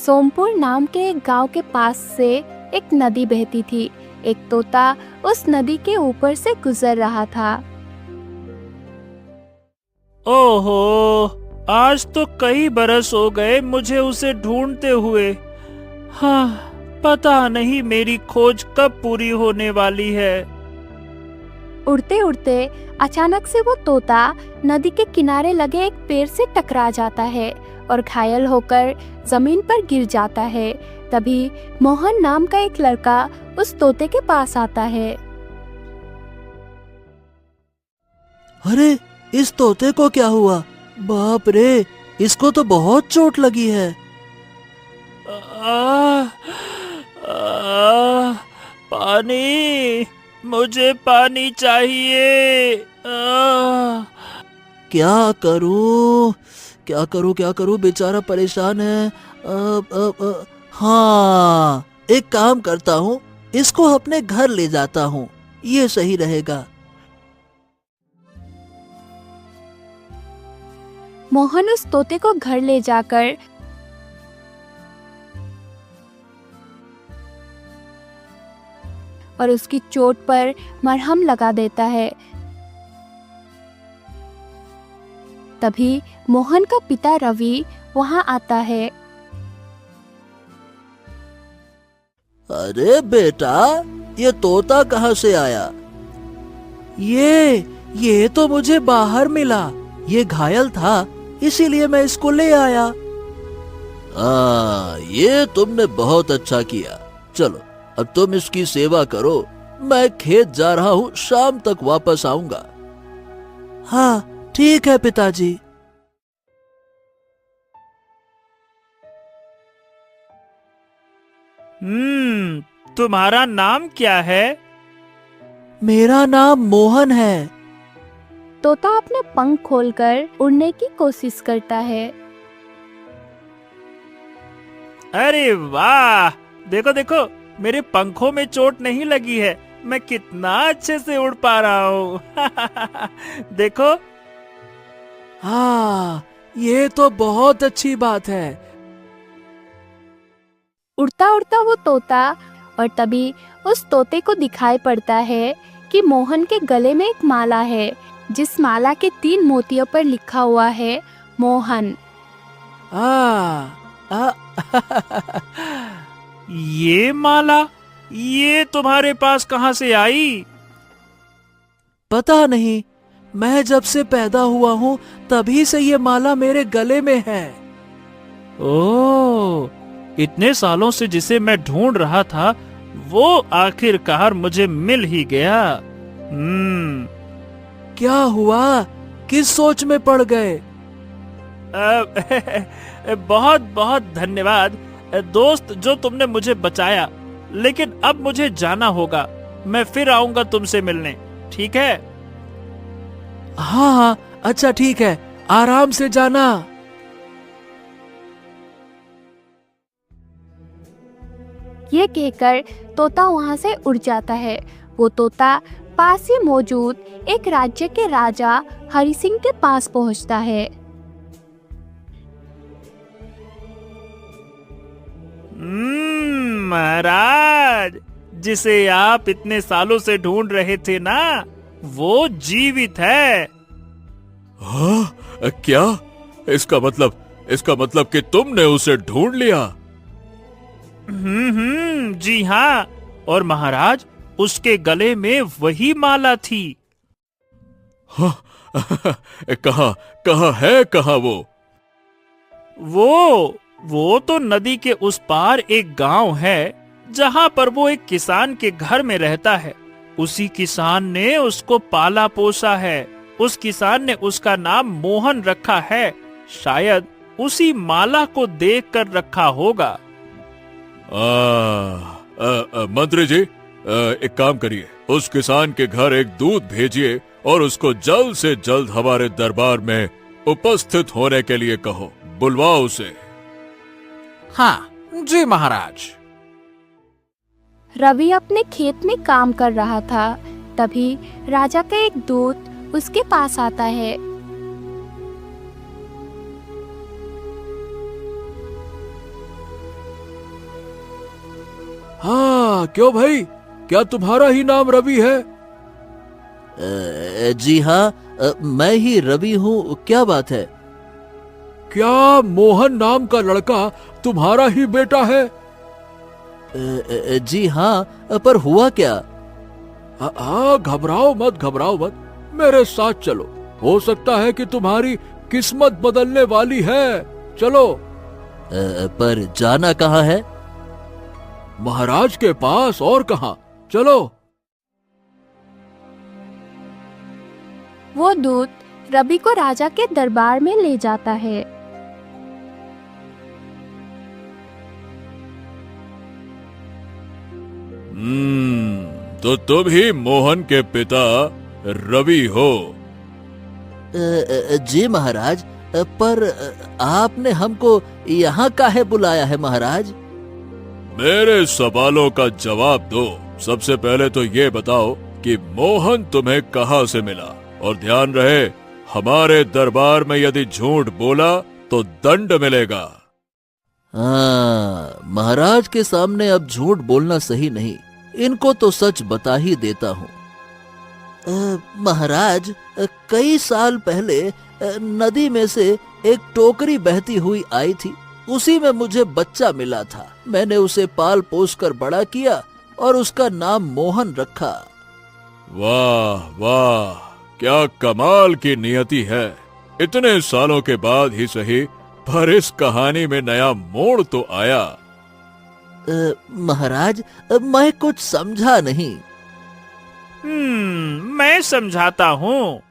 सोमपुर नाम के एक गांव के पास से एक नदी बहती थी। एक तोता उस नदी के ऊपर से गुजर रहा था। ओहो, आज तो कई बरस हो गए मुझे उसे ढूंढते हुए। हाँ, पता नहीं मेरी खोज कब पूरी होने वाली है। उड़ते उड़ते अचानक से वो तोता नदी के किनारे लगे एक पेड़ से टकरा जाता है और घायल होकर जमीन पर गिर जाता है। तभी मोहन नाम का एक लड़का उस तोते के पास आता है। अरे, इस तोते को क्या हुआ? बाप रे, इसको तो बहुत चोट लगी है। पानी, मुझे पानी चाहिए। क्या करूं, क्या करूं, क्या करूं, बेचारा परेशान है। हाँ, एक काम करता हूँ, इसको अपने घर ले जाता हूँ, ये सही रहेगा। मोहन उस तोते को घर ले जाकर और उसकी चोट पर मरहम लगा देता है। तभी मोहन का पिता रवि वहां आता है। अरे बेटा, ये तोता कहाँ से आया? ये तो मुझे बाहर मिला। ये घायल था, इसीलिए मैं इसको ले आया। ये तुमने बहुत अच्छा किया। चलो, अब तुम इसकी सेवा करो। मैं खेत जा रहा हूँ, शाम तक वापस आऊंगा। हाँ, ठीक है पिताजी। तुम्हारा नाम क्या है? मेरा नाम मोहन है। तोता अपने पंख खोलकर उड़ने की कोशिश करता है। अरे वाह, देखो देखो, मेरे पंखों में चोट नहीं लगी है। मैं कितना अच्छे से उड़ पा रहा हूँ। देखो। हाँ, ये तो बहुत अच्छी बात है। उड़ता उड़ता वो तोता, और तभी उस तोते को दिखाई पड़ता है कि मोहन के गले में एक माला है, जिस माला के 3 मोतियों पर लिखा हुआ है मोहन। ये माला, ये तुम्हारे पास कहाँ से आई? पता नहीं, मैं जब से पैदा हुआ हूँ तभी से ये माला मेरे गले में है। ओह, इतने सालों से जिसे मैं ढूंढ रहा था, वो आखिरकार मुझे मिल ही गया। क्या हुआ? किस सोच में पड़ गए? बहुत बहुत धन्यवाद दोस्त, जो तुमने मुझे बचाया। लेकिन अब मुझे जाना होगा। मैं फिर आऊंगा तुमसे मिलने, ठीक है? हाँ हाँ, अच्छा ठीक है, आराम से जाना। ये कहकर तोता वहां से उड़ जाता है। वो तोता पास ही मौजूद एक राज्य के राजा हरि सिंह के पास पहुंचता है। महाराज, जिसे आप इतने सालों से ढूंढ रहे थे ना, वो जीवित है। हाँ? क्या? इसका मतलब कि तुमने उसे ढूंढ लिया? जी हाँ, और महाराज, उसके गले में वही माला थी। हाँ, कहाँ है वो तो नदी के उस पार एक गांव है, जहां पर वो एक किसान के घर में रहता है। उसी किसान ने उसको पाला पोसा है। उस किसान ने उसका नाम मोहन रखा है। शायद उसी माला को देखकर रखा होगा। मंत्री जी, एक काम करिए, उस किसान के घर एक दूत भेजिए और उसको जल्द से जल्द हमारे दरबार में उपस्थित होने के लिए कहो। बुलवाओ उसे। हाँ जी महाराज। रवि अपने खेत में काम कर रहा था। तभी राजा का एक दूत उसके पास आता है। हाँ, क्यों भाई, क्या तुम्हारा ही नाम रवि है? जी हाँ, मैं ही रवि हूँ, क्या बात है? क्या मोहन नाम का लड़का तुम्हारा ही बेटा है? जी हाँ, पर हुआ क्या? घबराओ मत, मेरे साथ चलो, हो सकता है कि तुम्हारी किस्मत बदलने वाली है। चलो। पर जाना कहाँ है? महाराज के पास, और कहाँ, चलो। वो दूत रवि को राजा के दरबार में ले जाता है। तो तुम ही मोहन के पिता रवि हो? जी महाराज, पर आपने हमको यहाँ काहे बुलाया है महाराज? मेरे सवालों का जवाब दो। सबसे पहले तो ये बताओ कि मोहन तुम्हें कहाँ से मिला, और ध्यान रहे, हमारे दरबार में यदि झूठ बोला तो दंड मिलेगा। हाँ, महाराज के सामने अब झूठ बोलना सही नहीं, इनको तो सच बता ही देता हूँ। महाराज, कई साल पहले नदी में से एक टोकरी बहती हुई आई थी, उसी में मुझे बच्चा मिला था। मैंने उसे पाल पोस कर बड़ा किया और उसका नाम मोहन रखा। वाह वाह, क्या कमाल की नियति है। इतने सालों के बाद ही सही, पर इस कहानी में नया मोड़ तो आया। महाराज, मैं कुछ समझा नहीं। मैं समझाता हूँ।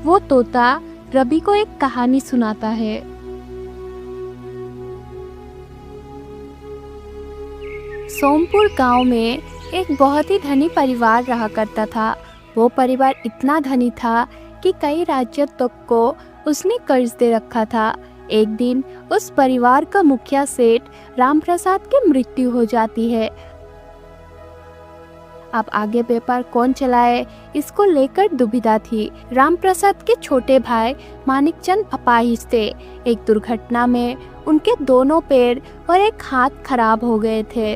वो तोता रवि को एक कहानी सुनाता है। सोमपुर गांव में एक बहुत ही धनी परिवार रहा करता था। वो परिवार इतना धनी था कि कई राज्य तक को उसने कर्ज दे रखा था। एक दिन उस परिवार का मुखिया सेठ रामप्रसाद की मृत्यु हो जाती है। अब आगे व्यापार कौन चलाए, इसको लेकर दुविधा थी। रामप्रसाद के छोटे भाई मानिकचंद अपाहिज थे। एक दुर्घटना में उनके दोनों पैर और एक हाथ खराब हो गए थे।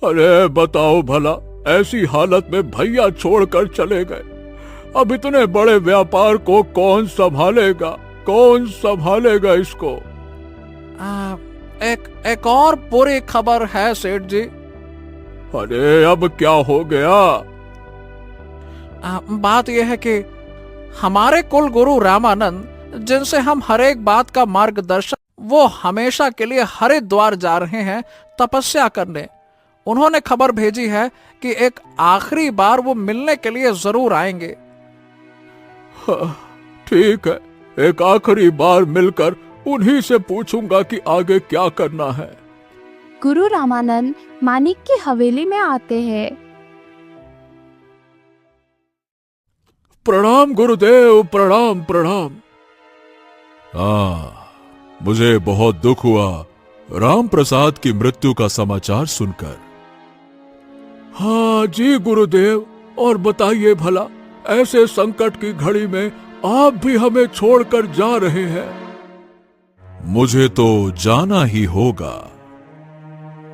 अरे बताओ भला, ऐसी हालत में भैया छोड़कर चले गए, अब इतने बड़े व्यापार को कौन संभालेगा इसको? एक और बुरी खबर है सेठ जी। अरे अब क्या हो गया? बात यह है कि हमारे कुल गुरु रामानंद, जिनसे हम हर एक बात का मार्गदर्शन, वो हमेशा के लिए हरिद्वार जा रहे हैं तपस्या करने। उन्होंने खबर भेजी है कि एक आखिरी बार वो मिलने के लिए जरूर आएंगे। ठीक है, एक आखिरी बार मिलकर उन्हीं से पूछूंगा कि आगे क्या करना है। गुरु रामानंद मानिक की हवेली में आते हैं। प्रणाम गुरुदेव, प्रणाम प्रणाम। मुझे बहुत दुख हुआ राम प्रसाद की मृत्यु का समाचार सुनकर। हाँ जी गुरुदेव, और बताइए भला, ऐसे संकट की घड़ी में आप भी हमें छोड़कर जा रहे हैं। मुझे तो जाना ही होगा।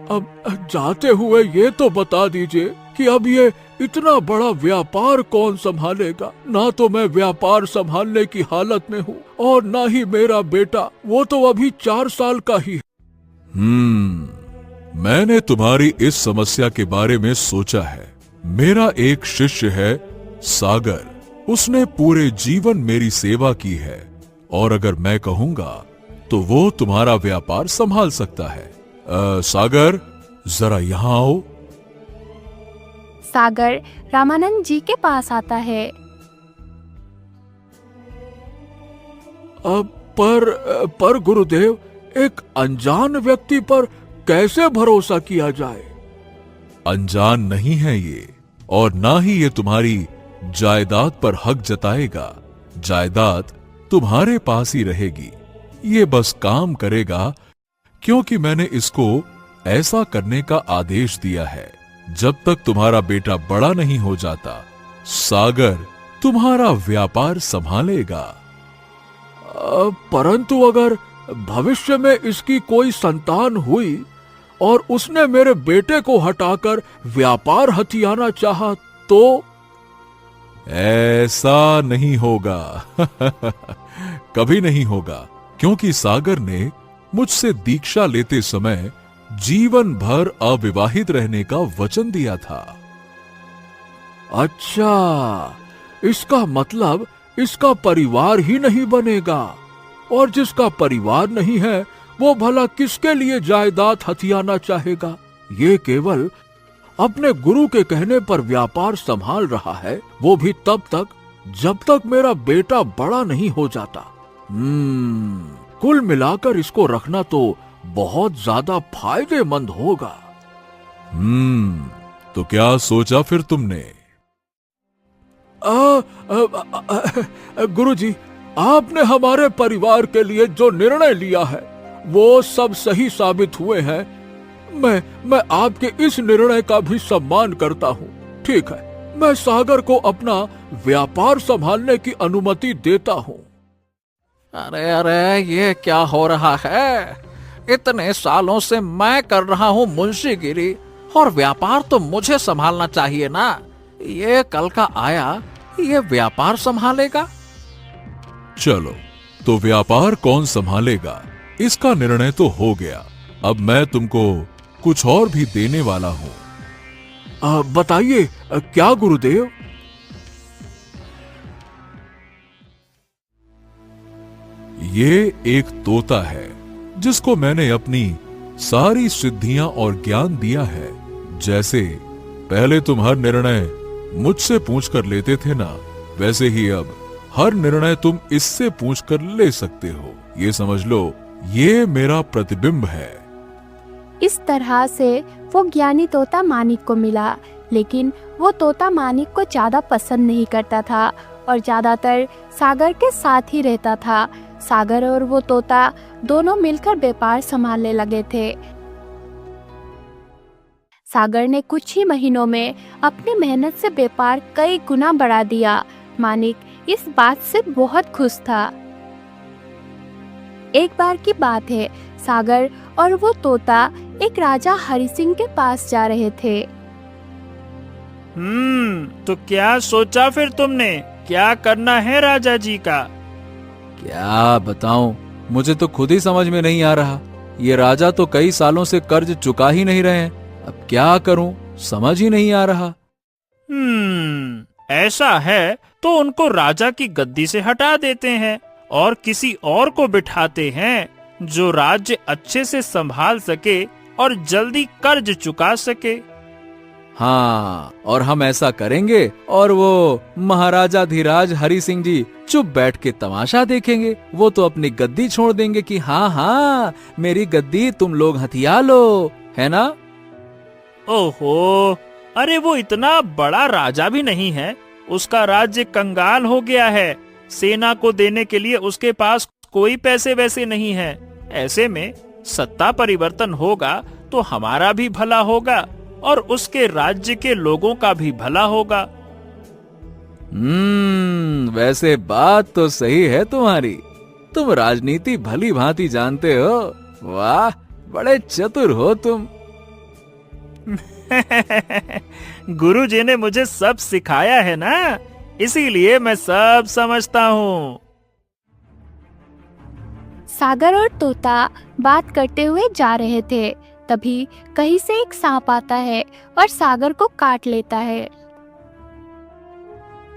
अब जाते हुए ये तो बता दीजिए कि अब ये इतना बड़ा व्यापार कौन संभालेगा? ना तो मैं व्यापार संभालने की हालत में हूँ और ना ही मेरा बेटा, वो तो अभी 4 साल का ही है। मैंने तुम्हारी इस समस्या के बारे में सोचा है। मेरा एक शिष्य है सागर, उसने पूरे जीवन मेरी सेवा की है, और अगर मैं कहूंगा तो वो तुम्हारा व्यापार संभाल सकता है। सागर, जरा यहाँ आओ। सागर रामानंद जी के पास आता है। पर गुरुदेव, एक अनजान व्यक्ति पर कैसे भरोसा किया जाए? अनजान नहीं है ये, और ना ही ये तुम्हारी जायदाद पर हक जताएगा। जायदाद तुम्हारे पास ही रहेगी, ये बस काम करेगा क्योंकि मैंने इसको ऐसा करने का आदेश दिया है। जब तक तुम्हारा बेटा बड़ा नहीं हो जाता, सागर तुम्हारा व्यापार संभालेगा। परंतु अगर भविष्य में इसकी कोई संतान हुई और उसने मेरे बेटे को हटाकर व्यापार हथियाना चाहा तो? ऐसा नहीं होगा। कभी नहीं होगा, क्योंकि सागर ने मुझसे दीक्षा लेते समय जीवन भर अविवाहित रहने का वचन दिया था। अच्छा, इसका मतलब इसका परिवार ही नहीं बनेगा, और जिसका परिवार नहीं है वो भला किसके लिए जायदाद हथियाना चाहेगा? ये केवल अपने गुरु के कहने पर व्यापार संभाल रहा है, वो भी तब तक जब तक मेरा बेटा बड़ा नहीं हो जाता। कुल मिलाकर इसको रखना तो बहुत ज्यादा फायदेमंद होगा। तो क्या सोचा फिर तुमने? गुरुजी, आपने हमारे परिवार के लिए जो निर्णय लिया है वो सब सही साबित हुए हैं। मैं आपके इस निर्णय का भी सम्मान करता हूँ। ठीक है, मैं सागर को अपना व्यापार संभालने की अनुमति देता हूँ। अरे अरे, ये क्या हो रहा है? इतने सालों से मैं कर रहा हूँ मुंशीगिरी, और व्यापार तो मुझे संभालना चाहिए ना। ये कल का आया, ये व्यापार संभालेगा? चलो, तो व्यापार कौन संभालेगा इसका निर्णय तो हो गया। अब मैं तुमको कुछ और भी देने वाला हूं। बताइए, क्या गुरुदेव? ये एक तोता है जिसको मैंने अपनी सारी सिद्धियां और ज्ञान दिया है। जैसे पहले तुम हर निर्णय मुझसे पूछकर लेते थे ना, वैसे ही अब हर निर्णय तुम इससे पूछकर ले सकते हो। ये समझ लो, ये मेरा प्रतिबिंब है। इस तरह से वो ज्ञानी तोता मानिक को मिला, लेकिन वो तोता मानिक को ज्यादा पसंद नहीं करता था और ज्यादातर सागर के साथ ही रहता था। सागर और वो तोता दोनों मिलकर व्यापार संभालने लगे थे। सागर ने कुछ ही महीनों में अपनी मेहनत से व्यापार कई गुना बढ़ा दिया। मानिक इस बात से बहुत खुश था। एक बार की बात है, सागर और वो तोता एक राजा हरि सिंह के पास जा रहे थे। तो क्या सोचा फिर तुमने? क्या करना है राजा जी का? क्या बताऊं, मुझे तो खुद ही समझ में नहीं आ रहा। ये राजा तो कई सालों से कर्ज चुका ही नहीं रहे हैं। अब क्या करूं, समझ ही नहीं आ रहा। ऐसा है तो उनको राजा की गद्दी से हटा देते हैं और किसी और को बिठाते हैं जो राज्य अच्छे से संभाल सके और जल्दी कर्ज चुका सके। हाँ, और हम ऐसा करेंगे और वो महाराजा धीराज हरि सिंह जी चुप बैठ के तमाशा देखेंगे। वो तो अपनी गद्दी छोड़ देंगे कि हाँ हाँ, मेरी गद्दी तुम लोग हथिया लो, है ना? ओहो, अरे वो इतना बड़ा राजा भी नहीं है। उसका राज्य कंगाल हो गया है। सेना को देने के लिए उसके पास कोई पैसे वैसे नहीं है। ऐसे में सत्ता परिवर्तन होगा तो हमारा भी भला होगा और उसके राज्य के लोगों का भी भला होगा। वैसे बात तो सही है तुम्हारी। तुम राजनीति भली भांति जानते हो। वाह, बड़े चतुर हो तुम। गुरुजी ने मुझे सब सिखाया है ना, इसीलिए मैं सब समझता हूँ। सागर और तोता बात करते हुए जा रहे थे। तभी कहीं से एक सांप आता है और सागर को काट लेता है।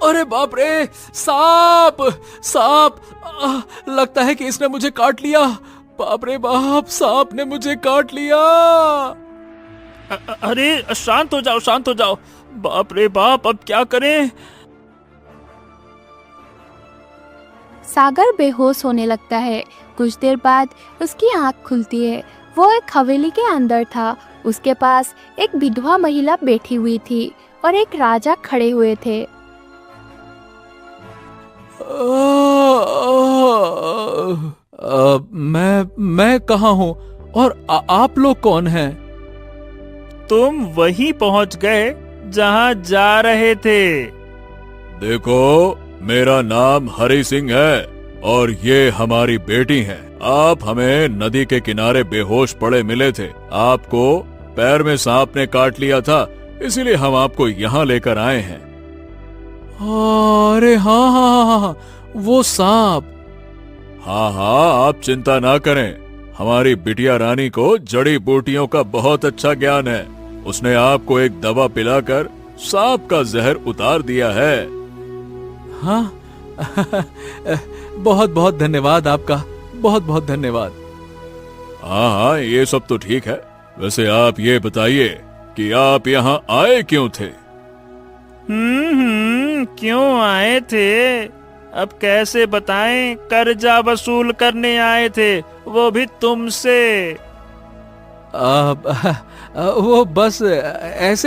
अरे बाप रे, सांप सांप! लगता है कि इसने मुझे काट लिया। बाप रे बाप, सांप ने मुझे काट लिया। अरे शांत हो जाओ, शांत हो जाओ। बाप रे बाप, अब क्या करें? सागर बेहोश होने लगता है। कुछ देर बाद उसकी आंख खुलती है। वो एक हवेली के अंदर था। उसके पास एक विधवा महिला बैठी हुई थी और एक राजा खड़े हुए थे। मैं कहाँ हूँ और आप लोग कौन हैं? तुम वहीं पहुंच गए जहां जा रहे थे। देखो, मेरा नाम हरि सिंह है और ये हमारी बेटी हैं। आप हमें नदी के किनारे बेहोश पड़े मिले थे। आपको पैर में सांप ने काट लिया था, इसीलिए हम आपको यहाँ लेकर आए हैं। अरे हाँ हाँ हाँ हाँ, वो सांप। हाँ हाँ, आप चिंता ना करें। हमारी बिटिया रानी को जड़ी बूटियों का बहुत अच्छा ज्ञान है। उसने आपको एक दवा पिलाकर सांप का जहर उतार दिया है। हाँ बहुत बहुत धन्यवाद आपका, बहुत बहुत धन्यवाद। हाँ हाँ, ये सब तो ठीक है। वैसे आप ये बताइए कि आप यहाँ आए क्यों थे? क्यों आए थे? अब कैसे बताएं? कर्जा वसूल करने आए थे, वो भी तुमसे। वो बस ऐसे